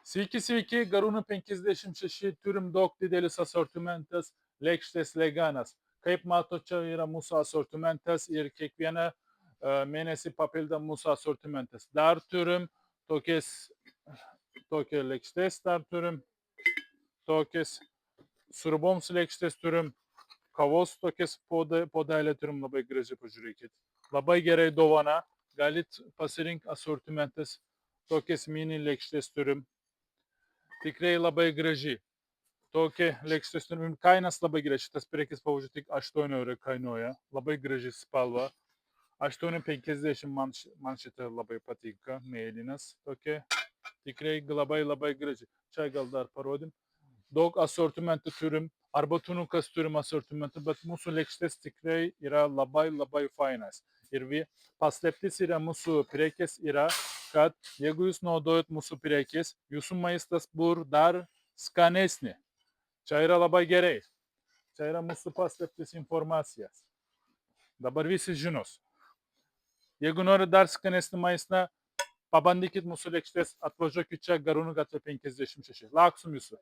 Sveiki, Garūnų 56 turim daug didelis asortimentas, lėkštės leganas. Kaip mato, čia yra mūsų asortimentas ir kiekvieną mėnesį papildom mūsų asortimentas. Dar turim tokie lėkštės, dar turim tokias sriuboms lėkštės turim, kavos tokias podelę turim labai gražiai, pažiūrėkit. Labai gerai dovana, galit pasirinkti asortimentas, tokias mini lėkštės turim. Tikrai labai graži. Tokia lėkštės turim, kainas labai gerai, šitas prekės pavadžiu tik 8 eurų kainuoja, labai graži spalva. 8,50 man šitą labai patinka, mėlynas tokia, tikrai labai graži. Čia gal dar parodim. Daug asortimentų turim, arbatunukas turim asortimentų, bet mūsų lėkštės tikrai yra labai fainas. Ir paslaptis yra mūsų prekės yra, kad jeigu jūs naudojat mūsų prekės, jūsų maistas bus dar skanesnė. Čia yra labai gerai. Čia yra mūsų paslaptis informacijas. Dabar visi žinos. Jeigu norit dar skanesnį maistą, pabandykit mūsų lėkštės, atvažiuokit čia Garūnų gatvė 56. Lauksim jūsų.